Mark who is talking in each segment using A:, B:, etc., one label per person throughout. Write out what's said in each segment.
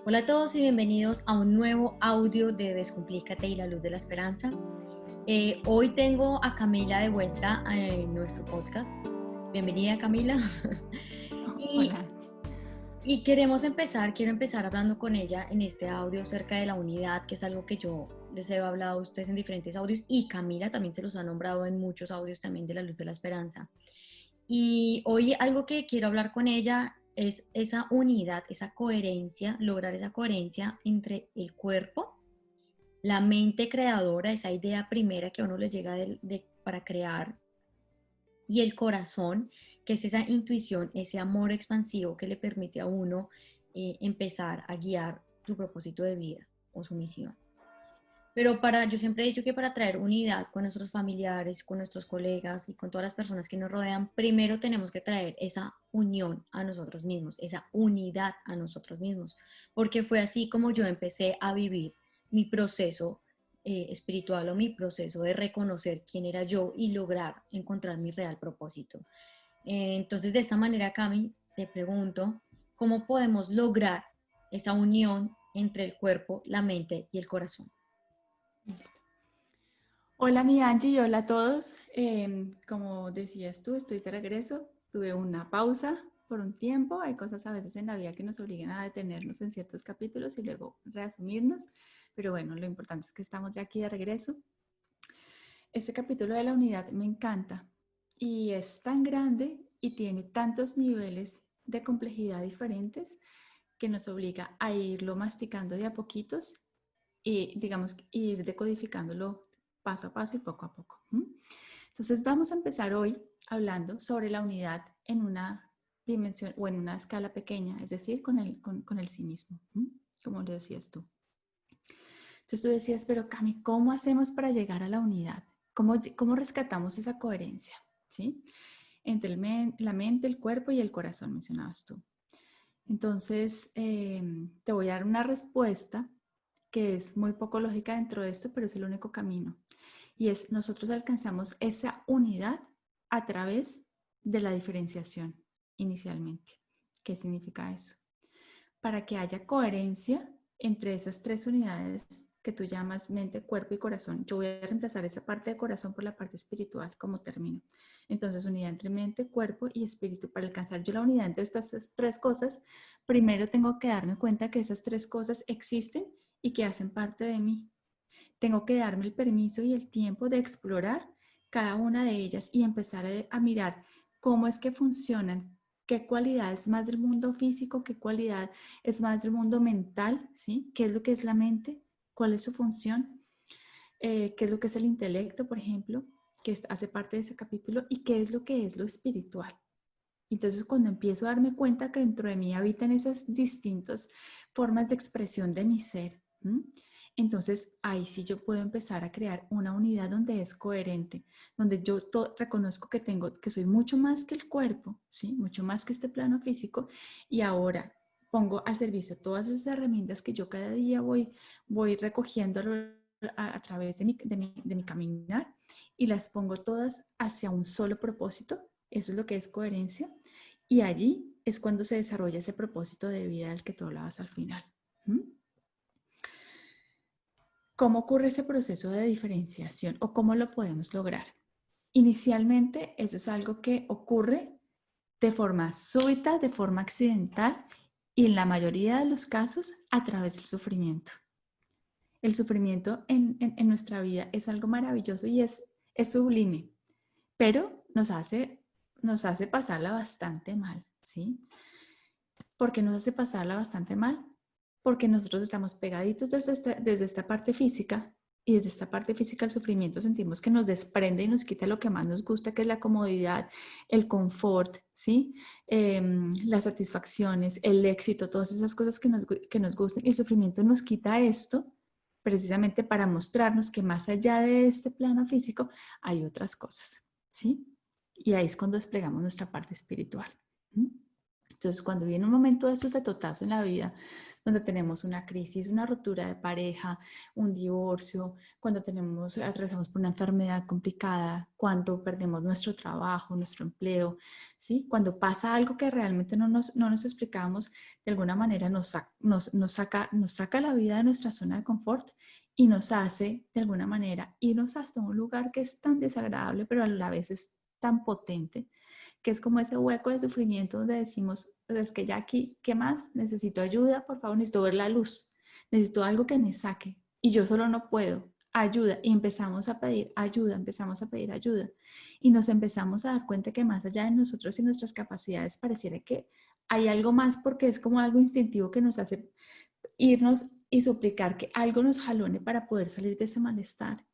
A: Hola a todos y bienvenidos a un nuevo audio de Descomplícate y la luz de la esperanza. Hoy tengo a Camila de vuelta en nuestro podcast. Bienvenida, Camila. y,
B: Hola.
A: y quiero empezar hablando con ella en este audio acerca de la unidad, que es algo que yo les he hablado a ustedes en diferentes audios y Camila también se los ha nombrado en muchos audios también de la luz de la esperanza. Y hoy algo que quiero hablar con ella es esa unidad, esa coherencia, lograr esa coherencia entre el cuerpo, la mente creadora, esa idea primera que a uno le llega para crear, y el corazón, que es esa intuición, ese amor expansivo que le permite a uno empezar a guiar su propósito de vida o su misión. Pero yo siempre he dicho que para traer unidad con nuestros familiares, con nuestros colegas y con todas las personas que nos rodean, primero tenemos que traer esa unión a nosotros mismos, esa unidad a nosotros mismos, porque fue así como yo empecé a vivir mi proceso espiritual o mi proceso de reconocer quién era yo y lograr encontrar mi real propósito. Entonces, de esta manera, Cami, te pregunto, ¿cómo podemos lograr esa unión entre el cuerpo, la mente y el corazón?
B: Listo. Hola mi Angie y hola a todos. Como decías tú, estoy de regreso. Tuve una pausa por un tiempo. Hay cosas a veces en la vida que nos obligan a detenernos en ciertos capítulos y luego reasumirnos. Pero bueno, lo importante es que estamos ya aquí de regreso. Este capítulo de la unidad me encanta y es tan grande y tiene tantos niveles de complejidad diferentes que nos obliga a irlo masticando de a poquitos y, digamos, ir decodificándolo paso a paso y poco a poco. Entonces vamos a empezar hoy hablando sobre la unidad en una dimensión o en una escala pequeña, es decir, con el sí mismo, como lo decías tú. Entonces tú decías, pero Cami, ¿cómo hacemos para llegar a la unidad? ¿Cómo rescatamos esa coherencia? ¿Sí? Entre la mente, el cuerpo y el corazón, mencionabas tú. Entonces, te voy a dar una respuesta que es muy poco lógica dentro de esto, pero es el único camino. Y es, nosotros alcanzamos esa unidad a través de la diferenciación inicialmente. ¿Qué significa eso? Para que haya coherencia entre esas tres unidades que tú llamas mente, cuerpo y corazón. Yo voy a reemplazar esa parte de corazón por la parte espiritual como término. Entonces, unidad entre mente, cuerpo y espíritu. Para alcanzar yo la unidad entre estas tres cosas, primero tengo que darme cuenta que esas tres cosas existen y que hacen parte de mí. Tengo que darme el permiso y el tiempo de explorar cada una de ellas y empezar a mirar cómo es que funcionan, qué cualidad es más del mundo físico, qué cualidad es más del mundo mental, ¿sí? ¿Qué es lo que es la mente? ¿Cuál es su función? ¿Qué es lo que es el intelecto, por ejemplo? Que hace parte de ese capítulo. ¿Y qué es lo espiritual? Entonces, cuando empiezo a darme cuenta que dentro de mí habitan esas distintas formas de expresión de mi ser, entonces ahí sí yo puedo empezar a crear una unidad donde es coherente, donde yo reconozco que soy mucho más que el cuerpo, ¿sí? Mucho más que este plano físico, y ahora pongo al servicio todas esas herramientas que yo cada día voy recogiendo a través de mi caminar, y las pongo todas hacia un solo propósito. Eso es lo que es coherencia. Y allí es cuando se desarrolla ese propósito de vida del que tú hablabas al final. ¿Cómo ocurre ese proceso de diferenciación o cómo lo podemos lograr? Inicialmente, eso es algo que ocurre de forma súbita, de forma accidental y en la mayoría de los casos a través del sufrimiento. El sufrimiento en nuestra vida es algo maravilloso y es sublime, pero nos hace pasarla bastante mal, ¿sí? ¿Por qué nos hace pasarla bastante mal? Porque nosotros estamos pegaditos desde esta parte física, y desde esta parte física el sufrimiento sentimos que nos desprende y nos quita lo que más nos gusta, que es la comodidad, el confort, ¿sí? Las satisfacciones, el éxito, todas esas cosas que nos gustan. Y el sufrimiento nos quita esto precisamente para mostrarnos que más allá de este plano físico hay otras cosas, ¿sí? Y ahí es cuando desplegamos nuestra parte espiritual. Entonces, cuando viene un momento de estos de totazo en la vida, donde tenemos una crisis, una ruptura de pareja, un divorcio, cuando atravesamos por una enfermedad complicada, cuando perdemos nuestro trabajo, nuestro empleo, ¿sí? Cuando pasa algo que realmente no nos explicamos, de alguna manera nos saca la vida de nuestra zona de confort y nos hace, de alguna manera, irnos hasta un lugar que es tan desagradable, pero a la vez es tan potente, que es como ese hueco de sufrimiento donde decimos, pues es que ya aquí, ¿qué más? Necesito ayuda, por favor, necesito ver la luz, necesito algo que me saque y yo solo no puedo, ayuda. Y empezamos a pedir ayuda, empezamos a pedir ayuda y nos empezamos a dar cuenta que más allá de nosotros y nuestras capacidades pareciera que hay algo más porque es como algo instintivo que nos hace irnos y suplicar que algo nos jalone para poder salir de ese malestar.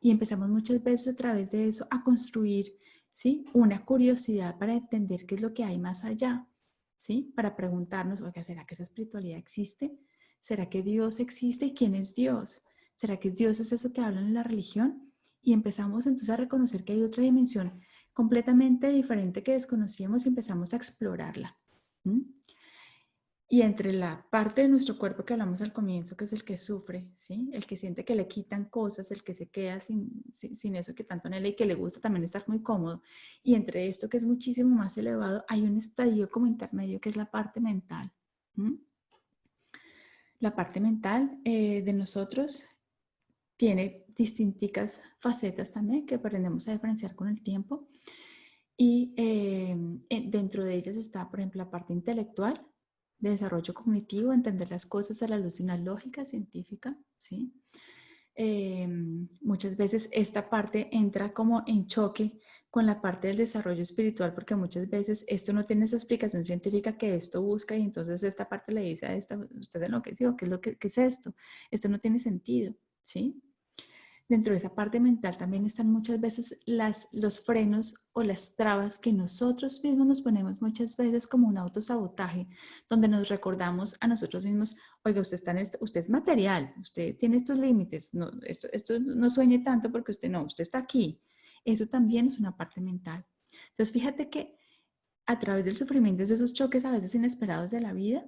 B: Y empezamos muchas veces a través de eso a construir, ¿sí? Una curiosidad para entender qué es lo que hay más allá, ¿sí? Para preguntarnos, oiga, ¿será que esa espiritualidad existe? ¿Será que Dios existe? ¿Y quién es Dios? ¿Será que Dios es eso que hablan en la religión? Y empezamos entonces a reconocer que hay otra dimensión completamente diferente que desconocíamos y empezamos a explorarla. ¿Mm? Y entre la parte de nuestro cuerpo que hablamos al comienzo, que es el que sufre, ¿sí? El que siente que le quitan cosas, el que se queda sin eso que tanto anhela y que le gusta también estar muy cómodo. Y entre esto que es muchísimo más elevado, hay un estadio como intermedio que es la parte mental. ¿Mm? La parte mental de nosotros tiene distintas facetas también que aprendemos a diferenciar con el tiempo. Y dentro de ellas está, por ejemplo, la parte intelectual, de desarrollo cognitivo, entender las cosas a la luz de una lógica científica, ¿sí? Muchas veces esta parte entra como en choque con la parte del desarrollo espiritual, porque muchas veces esto no tiene esa explicación científica que esto busca y entonces esta parte le dice a esta, usted enloqueció, ¿qué es qué es esto? Esto no tiene sentido, ¿sí? Dentro de esa parte mental también están muchas veces los frenos o las trabas que nosotros mismos nos ponemos muchas veces como un autosabotaje, donde nos recordamos a nosotros mismos, oiga, usted es material, usted tiene estos límites, no, esto no sueñe tanto porque usted está aquí. Eso también es una parte mental. Entonces, fíjate que a través del sufrimiento, de esos choques a veces inesperados de la vida,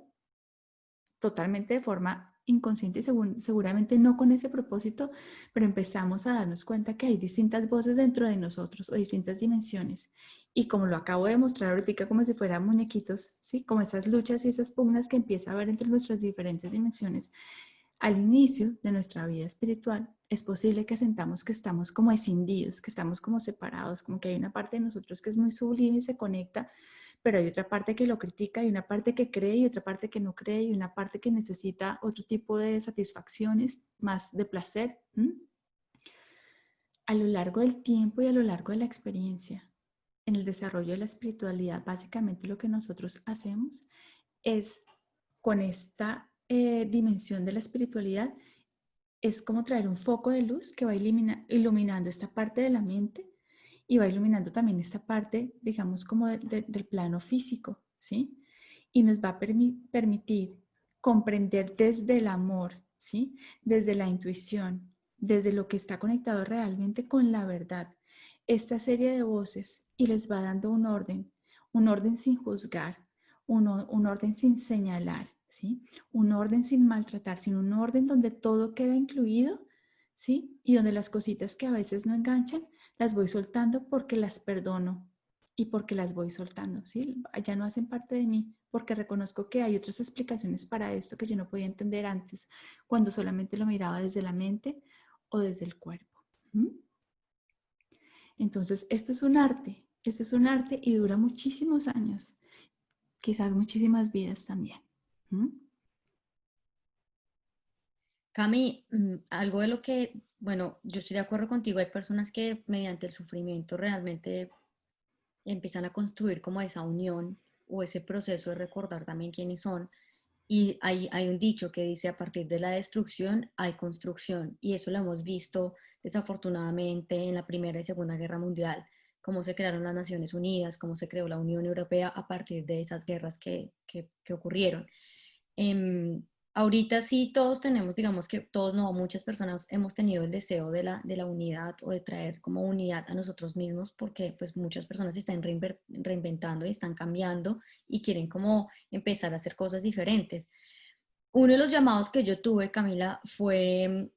B: totalmente de forma inconsciente y seguramente no con ese propósito, pero empezamos a darnos cuenta que hay distintas voces dentro de nosotros o distintas dimensiones. Y como lo acabo de mostrar ahorita, como si fueran muñequitos, ¿sí? Como esas luchas y esas pugnas que empieza a haber entre nuestras diferentes dimensiones. Al inicio de nuestra vida espiritual, es posible que sentamos que estamos como escindidos, que estamos como separados, como que hay una parte de nosotros que es muy sublime y se conecta, pero hay otra parte que lo critica y una parte que cree y otra parte que no cree y una parte que necesita otro tipo de satisfacciones, más de placer. A lo largo del tiempo y a lo largo de la experiencia, en el desarrollo de la espiritualidad, básicamente lo que nosotros hacemos es con esta dimensión de la espiritualidad, es como traer un foco de luz que va iluminando esta parte de la mente y va iluminando también esta parte, digamos, como del plano físico, ¿sí? Y nos va a permitir comprender desde el amor, ¿sí? Desde la intuición, desde lo que está conectado realmente con la verdad, esta serie de voces y les va dando un orden sin juzgar, un orden sin señalar, ¿sí? Un orden sin maltratar, sino un orden donde todo queda incluido, ¿sí? Y donde las cositas que a veces no enganchan, las voy soltando porque las perdono y porque las voy soltando, ¿sí? Ya no hacen parte de mí porque reconozco que hay otras explicaciones para esto que yo no podía entender antes cuando solamente lo miraba desde la mente o desde el cuerpo. ¿Mm? Entonces, esto es un arte y dura muchísimos años, quizás muchísimas vidas también. ¿Mm?
A: Cami, algo de lo que, bueno, yo estoy de acuerdo contigo, hay personas que mediante el sufrimiento realmente empiezan a construir como esa unión o ese proceso de recordar también quiénes son. Y hay un dicho que dice, a partir de la destrucción hay construcción. Y eso lo hemos visto desafortunadamente en la Primera y Segunda Guerra Mundial, cómo se crearon las Naciones Unidas, cómo se creó la Unión Europea a partir de esas guerras que ocurrieron. ahorita sí todos tenemos, digamos que todos no, muchas personas hemos tenido el deseo de la unidad o de traer como unidad a nosotros mismos porque pues muchas personas se están reinventando y están cambiando y quieren como empezar a hacer cosas diferentes. Uno de los llamados que yo tuve, Camila, fue,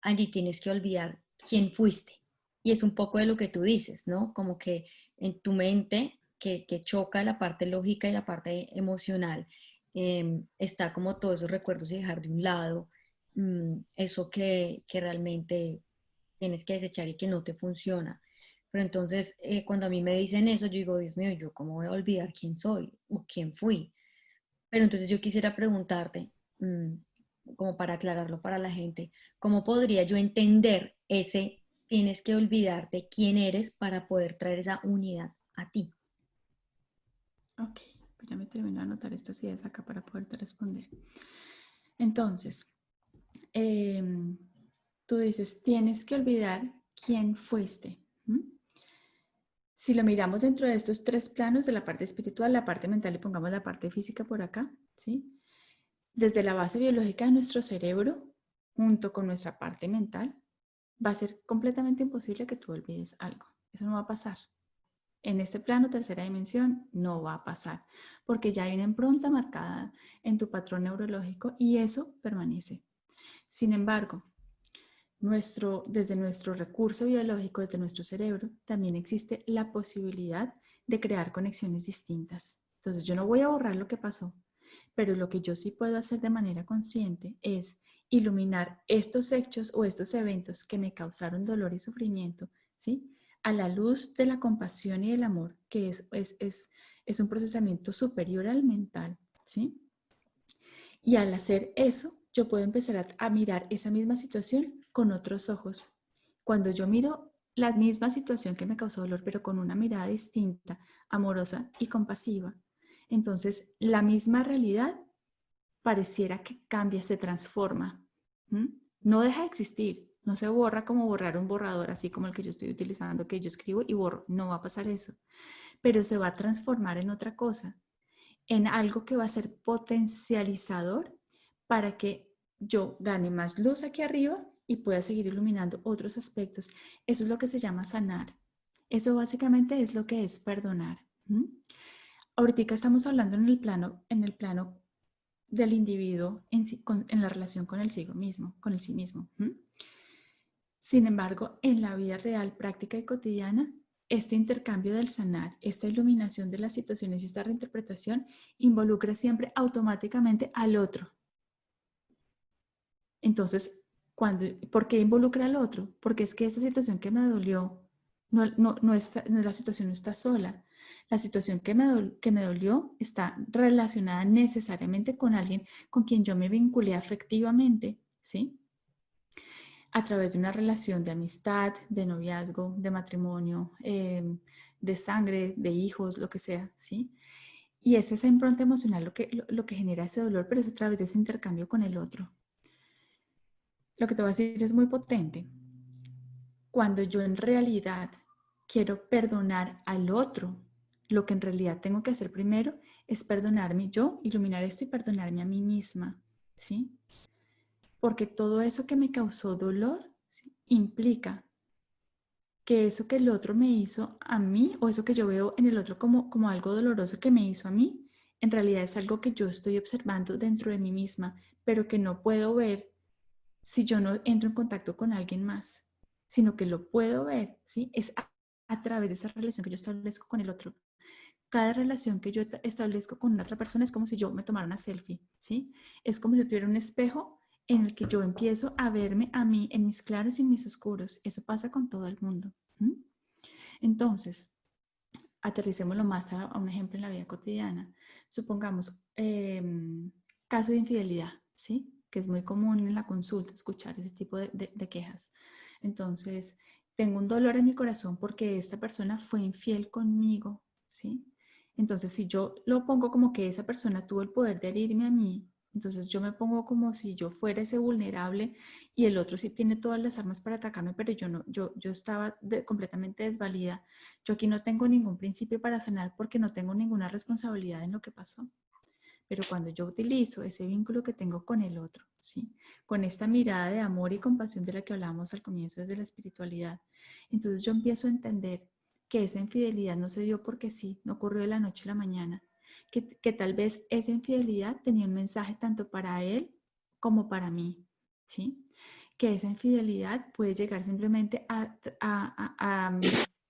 A: Angie, tienes que olvidar quién fuiste. Y es un poco de lo que tú dices, ¿no? Como que en tu mente, que choca la parte lógica y la parte emocional, está como todos esos recuerdos y dejar de un lado eso que realmente tienes que desechar y que no te funciona. Pero entonces, cuando a mí me dicen eso, yo digo, Dios mío, ¿yo cómo voy a olvidar quién soy o quién fui? Pero entonces yo quisiera preguntarte, mm, como para aclararlo para la gente, ¿cómo podría yo entender ese tienes que olvidarte quién eres para poder traer esa unidad a ti?
B: Ok, ya me termino de anotar estas ideas acá para poderte responder. Entonces, eh, tú dices, tienes que olvidar quién fuiste. Si lo miramos dentro de estos tres planos, de la parte espiritual, la parte mental y pongamos la parte física por acá, ¿sí? Desde la base biológica de nuestro cerebro, junto con nuestra parte mental, va a ser completamente imposible que tú olvides algo. Eso no va a pasar. En este plano, tercera dimensión, no va a pasar, porque ya hay una impronta marcada en tu patrón neurológico y eso permanece. Sin embargo, desde nuestro recurso biológico, desde nuestro cerebro, también existe la posibilidad de crear conexiones distintas. Entonces, yo no voy a borrar lo que pasó, pero lo que yo sí puedo hacer de manera consciente es iluminar estos hechos o estos eventos que me causaron dolor y sufrimiento, ¿sí? A la luz de la compasión y del amor, que es un procesamiento superior al mental, ¿sí? Y al hacer eso, yo puedo empezar a mirar esa misma situación con otros ojos. Cuando yo miro la misma situación que me causó dolor, pero con una mirada distinta, amorosa y compasiva, entonces la misma realidad pareciera que cambia, se transforma. ¿Mm? No deja de existir, no se borra como borrar un borrador, así como el que yo estoy utilizando, que yo escribo y borro. No va a pasar eso, pero se va a transformar en otra cosa, en algo que va a ser potencializador para que yo gane más luz aquí arriba y pueda seguir iluminando otros aspectos. Eso es lo que se llama sanar. Eso básicamente es lo que es perdonar. ¿Mm? Ahorita estamos hablando en el plano del individuo en la relación con el sí mismo, con el sí mismo. Sin embargo, en la vida real, práctica y cotidiana, este intercambio del sanar, esta iluminación de las situaciones y esta reinterpretación involucra siempre automáticamente al otro. Entonces, ¿por qué involucra al otro? Porque es que esta situación que me dolió, la situación no está sola. La situación que me dolió está relacionada necesariamente con alguien con quien yo me vinculé afectivamente, ¿sí? A través de una relación de amistad, de noviazgo, de matrimonio, de sangre, de hijos, lo que sea, ¿sí? Y es esa impronta emocional lo que genera ese dolor, pero es a través de ese intercambio con el otro. Lo que te voy a decir es muy potente. Cuando yo en realidad quiero perdonar al otro, lo que en realidad tengo que hacer primero es perdonarme yo, iluminar esto y perdonarme a mí misma, ¿sí? Porque todo eso que me causó dolor, ¿sí?, implica que eso que el otro me hizo a mí, o eso que yo veo en el otro como algo doloroso que me hizo a mí, en realidad es algo que yo estoy observando dentro de mí misma, pero que no puedo ver si yo no entro en contacto con alguien más, sino que lo puedo ver, ¿sí? Es a través de esa relación que yo establezco con el otro. Cada relación que yo establezco con otra persona es como si yo me tomara una selfie, ¿sí? Es como si tuviera un espejo en el que yo empiezo a verme a mí en mis claros y en mis oscuros. Eso pasa con todo el mundo. Entonces, aterricémoslo más a un ejemplo en la vida cotidiana. Supongamos, caso de infidelidad, ¿sí? Que es muy común en la consulta escuchar ese tipo de quejas. Entonces, tengo un dolor en mi corazón porque esta persona fue infiel conmigo, ¿sí? Entonces, si yo lo pongo como que esa persona tuvo el poder de herirme a mí, entonces yo me pongo como si yo fuera ese vulnerable y el otro sí tiene todas las armas para atacarme, pero yo no, yo estaba completamente desvalida. Yo aquí no tengo ningún principio para sanar porque no tengo ninguna responsabilidad en lo que pasó. pero cuando yo utilizo ese vínculo que tengo con el otro, ¿sí? Con esta mirada de amor y compasión de la que hablamos al comienzo desde la espiritualidad, entonces yo empiezo a entender que esa infidelidad no se dio porque sí, no ocurrió de la noche a la mañana, que tal vez esa infidelidad tenía un mensaje tanto para él como para mí, ¿sí? Que esa infidelidad puede llegar simplemente a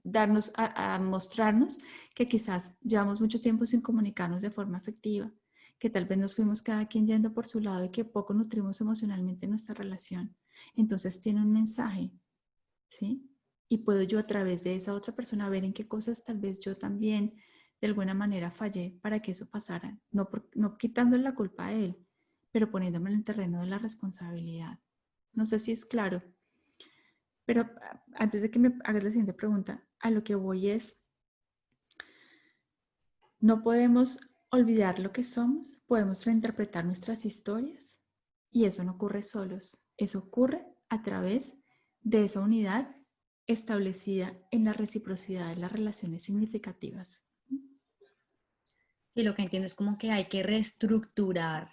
B: darnos, a mostrarnos que quizás llevamos mucho tiempo sin comunicarnos de forma efectiva, que tal vez nos fuimos cada quien yendo por su lado y que poco nutrimos emocionalmente nuestra relación. Entonces tiene un mensaje, ¿sí? Y puedo yo a través de esa otra persona ver en qué cosas tal vez yo también de alguna manera fallé para que eso pasara, no quitándole la culpa a él, pero poniéndome en el terreno de la responsabilidad. No sé si es claro, pero antes de que me hagas la siguiente pregunta, a lo que voy es, no podemos olvidar lo que somos, podemos reinterpretar nuestras historias y eso no ocurre solos, eso ocurre a través de esa unidad establecida en la reciprocidad de las relaciones significativas.
A: Sí, lo que entiendo es como que hay que reestructurar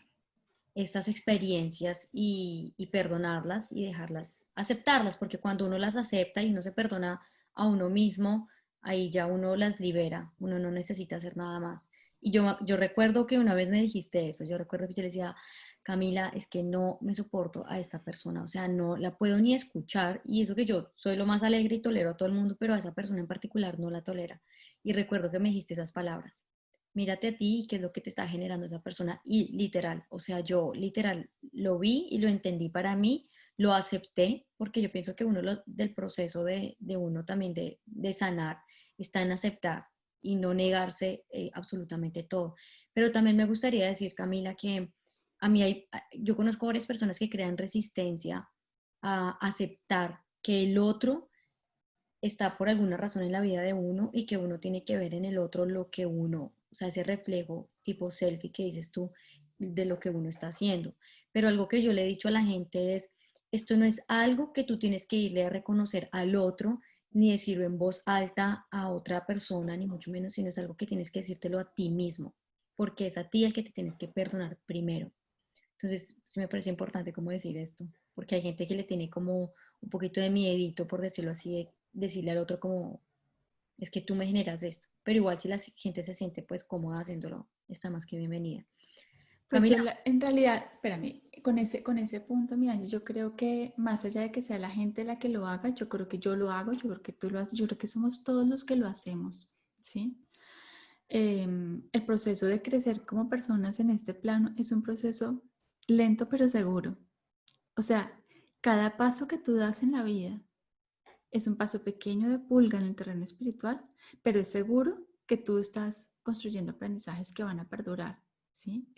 A: estas experiencias y perdonarlas y dejarlas, aceptarlas, porque cuando uno las acepta y uno se perdona a uno mismo, ahí ya uno las libera, uno no necesita hacer nada más. Y yo recuerdo que una vez me dijiste eso, yo recuerdo que yo le decía, Camila, es que no me soporto a esta persona, o sea, no la puedo ni escuchar y eso que yo soy lo más alegre y tolero a todo el mundo, pero a esa persona en particular no la tolera. Y recuerdo que me dijiste esas palabras, mírate a ti y qué es lo que te está generando esa persona. Y literal, o sea, yo literal lo vi y lo entendí para mí, lo acepté, porque yo pienso que uno del proceso de uno también de sanar está en aceptar y no negarse absolutamente todo. Pero también me gustaría decir, Camila, que a mí yo conozco varias personas que crean resistencia a aceptar que el otro está por alguna razón en la vida de uno y que uno tiene que ver en el otro lo que uno, o sea, ese reflejo tipo selfie que dices tú de lo que uno está haciendo. Pero algo que yo le he dicho a la gente es, esto no es algo que tú tienes que irle a reconocer al otro, ni decirlo en voz alta a otra persona, ni mucho menos, sino es algo que tienes que decírtelo a ti mismo, porque es a ti el que te tienes que perdonar primero. Entonces, sí me parece importante como decir esto, porque hay gente que le tiene como un poquito de miedito, por decirlo así, de decirle al otro como, es que tú me generas esto, pero igual si la gente se siente pues cómoda haciéndolo, está más que bienvenida.
B: Pues
A: Camila,
B: en realidad, espérame, con ese punto, mi Angie, yo creo que más allá de que sea la gente la que lo haga, yo creo que yo lo hago, yo creo que tú lo haces, yo creo que somos todos los que lo hacemos, ¿sí? El proceso de crecer como personas en este plano es un proceso lento pero seguro. O sea, cada paso que tú das en la vida es un paso pequeño de pulga en el terreno espiritual, pero es seguro que tú estás construyendo aprendizajes que van a perdurar, ¿sí?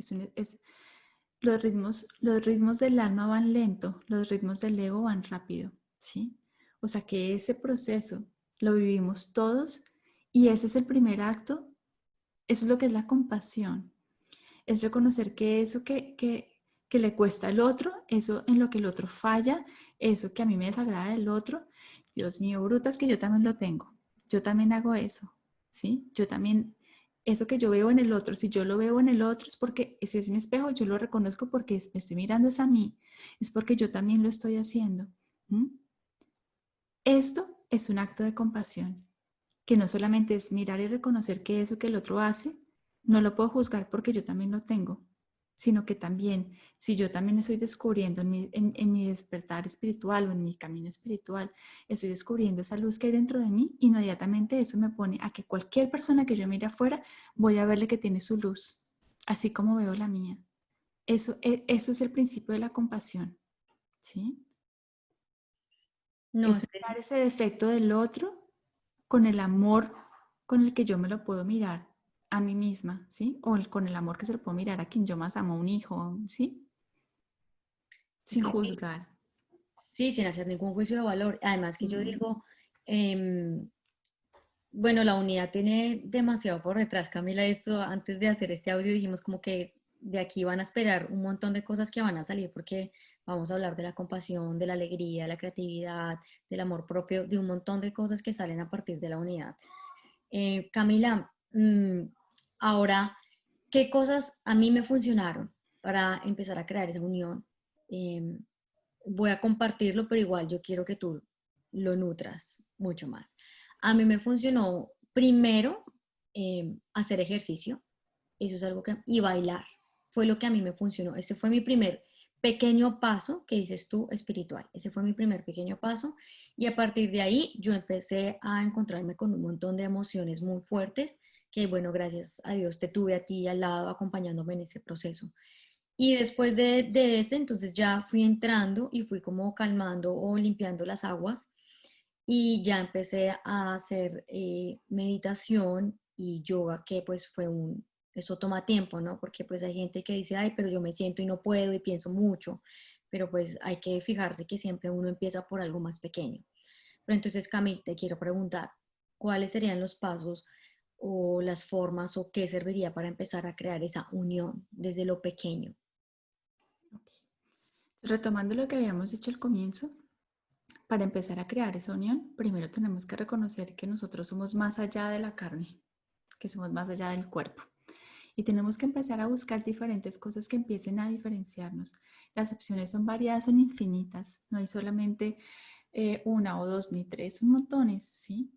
B: Los ritmos del alma van lento, los ritmos del ego van rápido, ¿sí? O sea que ese proceso lo vivimos todos y ese es el primer acto. Eso es lo que es la compasión. Es reconocer que eso que le cuesta al otro, eso en lo que el otro falla, eso que a mí me desagrada del otro, Dios mío, brutas, que yo también lo tengo. Yo también hago eso, ¿sí? Yo también, eso que yo veo en el otro, si yo lo veo en el otro es porque ese es mi espejo, yo lo reconozco porque me estoy mirando es a mí, es porque yo también lo estoy haciendo. ¿Mm? Esto es un acto de compasión, que no solamente es mirar y reconocer que eso que el otro hace, no lo puedo juzgar porque yo también lo tengo, sino que también, si yo también estoy descubriendo en mi despertar espiritual o en mi camino espiritual, estoy descubriendo esa luz que hay dentro de mí, inmediatamente eso me pone a que cualquier persona que yo mire afuera, voy a verle que tiene su luz, así como veo la mía. Eso es el principio de la compasión, ¿sí?
A: no,
B: Es mirar ese defecto del otro con el amor con el que yo me lo puedo mirar a mí misma, ¿sí? O con el amor que se lo puedo mirar a quien yo más amo, un hijo, ¿sí?
A: es
B: Sin
A: que
B: juzgar.
A: sí, sin hacer ningún juicio de valor. Además que yo
B: Mm.
A: digo, bueno, la unidad tiene demasiado por detrás, Camila. Esto, antes de hacer este audio dijimos como que de aquí van a esperar un montón de cosas que van a salir porque vamos a hablar de la compasión, de la alegría, de la creatividad, del amor propio, de un montón de cosas que salen a partir de la unidad. Camila, ahora ¿qué cosas a mí me funcionaron para empezar a crear esa unión? Eh, Voy a compartirlo, pero igual yo quiero que tú lo nutras mucho más. A mí me funcionó primero hacer ejercicio, eso es algo que, y bailar, fue lo que a mí me funcionó. Ese fue mi primer pequeño paso que dices tú espiritual. Ese fue mi primer pequeño paso y a partir de ahí yo empecé a encontrarme con un montón de emociones muy fuertes que bueno, gracias a Dios te tuve a ti al lado acompañándome en ese proceso. Y después de ese, entonces ya fui entrando y fui como calmando o limpiando las aguas y ya empecé a hacer meditación y yoga, que pues eso toma tiempo, ¿no? Porque pues hay gente que dice, ay, pero yo me siento y no puedo y pienso mucho, pero pues hay que fijarse que siempre uno empieza por algo más pequeño. Pero entonces, Camille, te quiero preguntar, ¿cuáles serían los pasos o las formas o qué serviría para empezar a crear esa unión desde lo pequeño?
B: Ok. Retomando lo que habíamos dicho al comienzo, para empezar a crear esa unión, primero tenemos que reconocer que nosotros somos más allá de la carne, que somos más allá del cuerpo. Y tenemos que empezar a buscar diferentes cosas que empiecen a diferenciarnos. Las opciones son variadas, son infinitas. No hay solamente una o dos ni tres, son montones, ¿sí?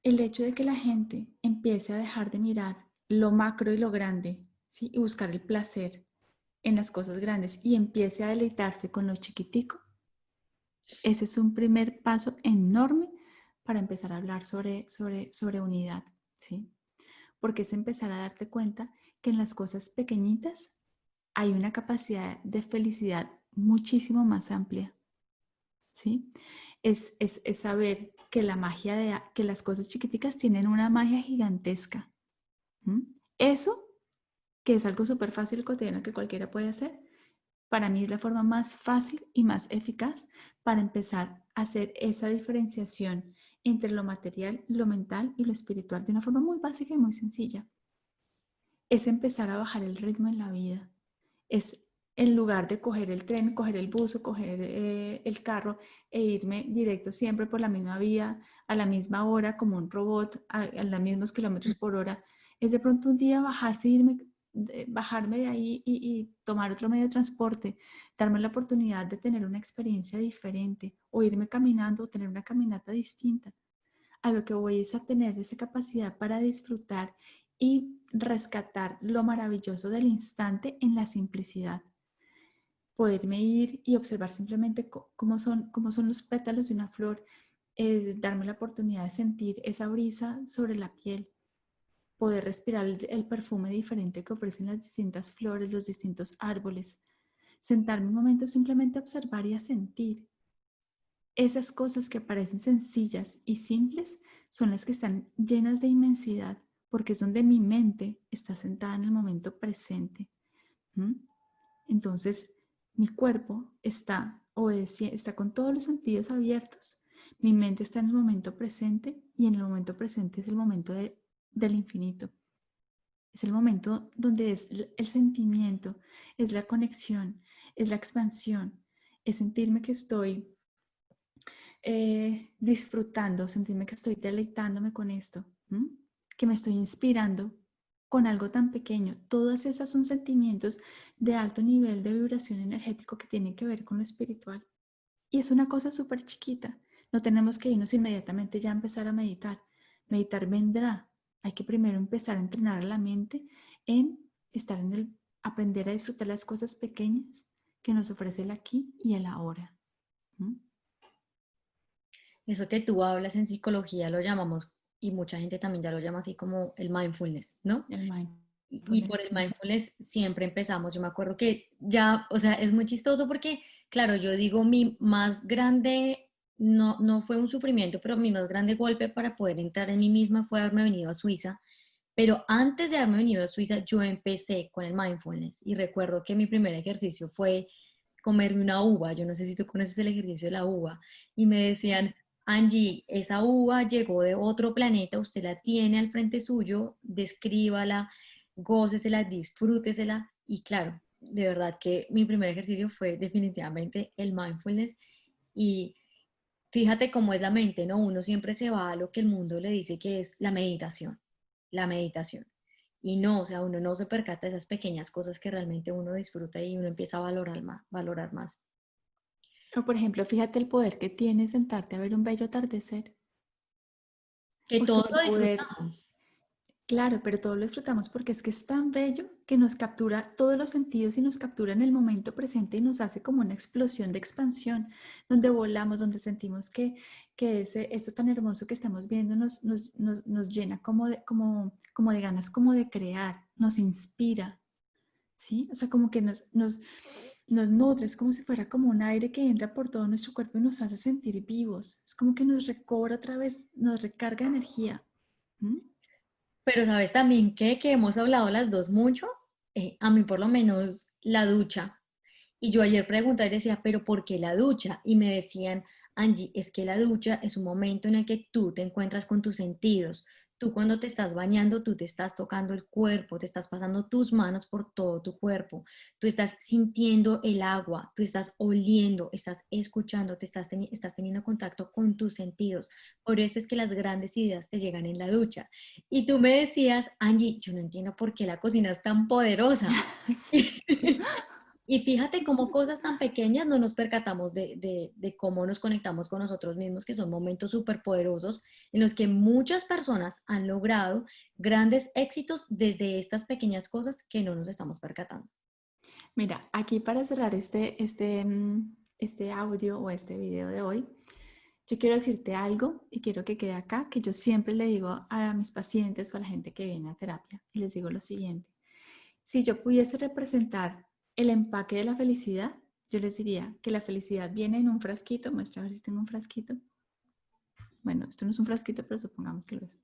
B: El hecho de que la gente empiece a dejar de mirar lo macro y lo grande, ¿sí? Y buscar el placer en las cosas grandes y empiece a deleitarse con lo chiquitico, ese es un primer paso enorme para empezar a hablar sobre unidad, ¿sí? Porque es empezar a darte cuenta que en las cosas pequeñitas hay una capacidad de felicidad muchísimo más amplia, ¿sí? Es saber que la magia que las cosas chiquiticas tienen una magia gigantesca. ¿Mm? Eso, que es algo súper fácil, cotidiano, que cualquiera puede hacer, para mí es la forma más fácil y más eficaz para empezar a hacer esa diferenciación entre lo material, lo mental y lo espiritual de una forma muy básica y muy sencilla. Es empezar a bajar el ritmo en la vida. Es en lugar de coger el tren, coger el bus o coger el carro e irme directo siempre por la misma vía, a la misma hora, como un robot, a los mismos kilómetros por hora, es de pronto un día bajarse, bajarme de ahí y tomar otro medio de transporte, darme la oportunidad de tener una experiencia diferente o irme caminando o tener una caminata distinta. A lo que voy es a tener esa capacidad para disfrutar y rescatar lo maravilloso del instante en la simplicidad. Poderme ir y observar simplemente cómo son los pétalos de una flor, darme la oportunidad de sentir esa brisa sobre la piel, poder respirar el perfume diferente que ofrecen las distintas flores, los distintos árboles, sentarme un momento simplemente a observar y a sentir. Esas cosas que parecen sencillas y simples son las que están llenas de inmensidad, porque es donde mi mente está sentada en el momento presente. ¿Mm? Entonces, mi cuerpo está obedeciendo, está con todos los sentidos abiertos. Mi mente está en el momento presente y en el momento presente es el momento del infinito. Es el momento donde es el sentimiento, es la conexión, es la expansión, es sentirme que estoy disfrutando, sentirme que estoy deleitándome con esto, ¿m? Que me estoy inspirando con algo tan pequeño. Todas esas son sentimientos de alto nivel de vibración energético que tienen que ver con lo espiritual. Y es una cosa súper chiquita. No tenemos que irnos inmediatamente ya a empezar a meditar. Meditar vendrá. Hay que primero empezar a entrenar a la mente en estar en aprender a disfrutar las cosas pequeñas que nos ofrece el aquí y el ahora. ¿M?
A: Eso que tú hablas en psicología lo llamamos, y mucha gente también ya lo llama así como el mindfulness, ¿no?
B: El
A: Y por
B: mindfulness.
A: el mindfulness siempre empezamos. Yo me acuerdo que ya, o sea, es muy chistoso porque, claro, yo digo, mi más grande, no fue un sufrimiento, pero mi más grande golpe para poder entrar en mí misma fue haberme venido a Suiza. Pero antes de haberme venido a Suiza, yo empecé con el mindfulness y recuerdo que mi primer ejercicio fue comerme una uva. Yo no sé si tú conoces el ejercicio de la uva. Y me decían, Angie, esa uva llegó de otro planeta, usted la tiene al frente suyo, descríbala, gócesela, disfrútesela. Y claro, de verdad que mi primer ejercicio fue definitivamente el mindfulness. Y fíjate cómo es la mente, ¿no? Uno siempre se va a lo que el mundo le dice que es la meditación, la meditación. Y no, o sea, uno no se percata de esas pequeñas cosas que realmente uno disfruta y uno empieza a valorar más.
B: O por ejemplo, fíjate el poder que tiene sentarte a ver un bello atardecer.
A: Que
B: O sea,
A: todos
B: el
A: lo
B: poder.
A: disfrutamos.
B: Claro, pero todos lo disfrutamos porque es que es tan bello que nos captura todos los sentidos y nos captura en el momento presente y nos hace como una explosión de expansión, donde volamos, donde sentimos que eso tan hermoso que estamos viendo nos llena como de ganas, como de crear, nos inspira, ¿sí? O sea, como que nos nutre, es como si fuera como un aire que entra por todo nuestro cuerpo y nos hace sentir vivos, es como que nos recobra otra vez, nos recarga energía. ¿Mm?
A: Pero sabes también que hemos hablado las dos mucho, a mí por lo menos la ducha. Y yo ayer pregunté y decía, ¿pero por qué la ducha? Y me decían, Angie, es que la ducha es un momento en el que tú te encuentras con tus sentidos. Tú cuando te estás bañando, tú te estás tocando el cuerpo, te estás pasando tus manos por todo tu cuerpo, tú estás sintiendo el agua, tú estás oliendo, estás escuchando, estás teniendo contacto con tus sentidos. Por eso es que las grandes ideas te llegan en la ducha. Y tú me decías, Angie, yo no entiendo por qué la cocina es tan poderosa.
B: Sí.
A: Y fíjate cómo cosas tan pequeñas no nos percatamos de cómo nos conectamos con nosotros mismos, que son momentos súper poderosos en los que muchas personas han logrado grandes éxitos desde estas pequeñas cosas que no nos estamos percatando.
B: Mira, aquí para cerrar este audio o este video de hoy, yo quiero decirte algo y quiero que quede acá, que yo siempre le digo a mis pacientes o a la gente que viene a terapia y les digo lo siguiente. Si yo pudiese representar el empaque de la felicidad, yo les diría que la felicidad viene en un frasquito. Muestra a ver si tengo un frasquito. Bueno, esto no es un frasquito, pero supongamos que lo es.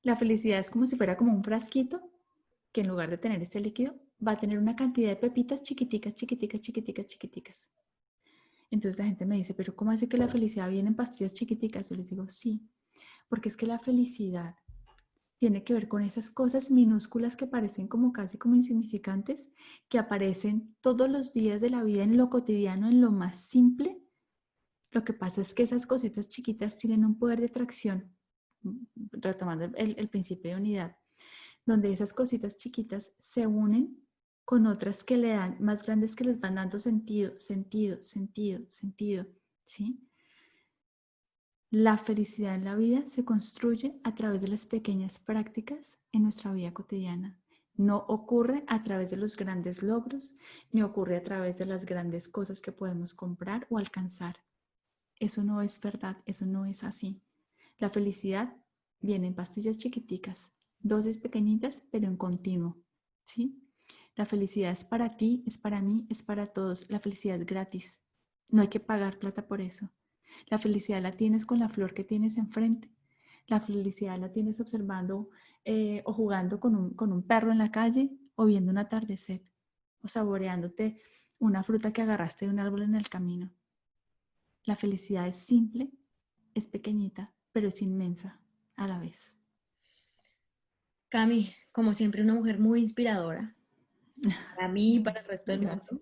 B: La felicidad es como si fuera como un frasquito que en lugar de tener este líquido, va a tener una cantidad de pepitas chiquiticas, chiquiticas, chiquiticas, chiquiticas. Entonces la gente me dice, pero ¿cómo hace que la felicidad viene en pastillas chiquiticas? Yo les digo, sí, porque es que la felicidad tiene que ver con esas cosas minúsculas que parecen como casi como insignificantes, que aparecen todos los días de la vida en lo cotidiano, en lo más simple. Lo que pasa es que esas cositas chiquitas tienen un poder de atracción, retomando el principio de unidad, donde esas cositas chiquitas se unen con otras que le dan, más grandes que les van dando sentido, sentido, sentido, sentido, ¿sí? La felicidad en la vida se construye a través de las pequeñas prácticas en nuestra vida cotidiana. No ocurre a través de los grandes logros, ni ocurre a través de las grandes cosas que podemos comprar o alcanzar. Eso no es verdad, eso no es así. La felicidad viene en pastillas chiquiticas, dosis pequeñitas, pero en continuo, ¿sí? La felicidad es para ti, es para mí, es para todos. La felicidad es gratis. No hay que pagar plata por eso. La felicidad la tienes con la flor que tienes enfrente. La felicidad la tienes observando o jugando con un perro en la calle o viendo un atardecer o saboreándote una fruta que agarraste de un árbol en el camino. La felicidad es simple, es pequeñita, pero es inmensa a la vez.
A: Cami, como siempre, una mujer muy inspiradora para mí y para el resto del mundo.
B: Gracias.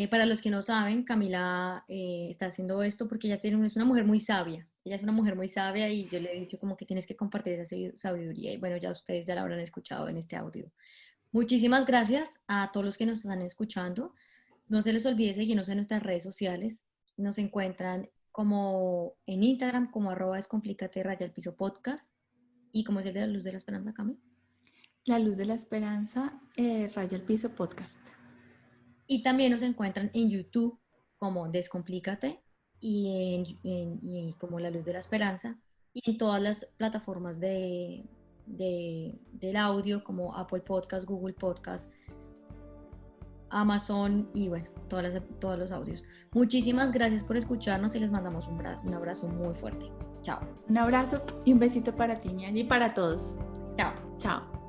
A: Para los que no saben, Camila está haciendo esto porque es una mujer muy sabia. Ella es una mujer muy sabia y yo le he dicho como que tienes que compartir esa sabiduría. Y bueno, ya ustedes ya la habrán escuchado en este audio. Muchísimas gracias a todos los que nos están escuchando. No se les olvide seguirnos en nuestras redes sociales. Nos encuentran como en Instagram como @descomplícate_podcast y como es el de la luz de la esperanza, Cami.
B: La luz de la esperanza, Raya el Piso Podcast.
A: Y también nos encuentran en YouTube como Descomplícate y como La Luz de la Esperanza y en todas las plataformas del audio como Apple Podcast, Google Podcast, Amazon y bueno, todos los audios. Muchísimas gracias por escucharnos y les mandamos un abrazo muy fuerte. Chao.
B: Un abrazo y un besito para ti, Ñaña, y para todos.
A: Chao.
B: Chao.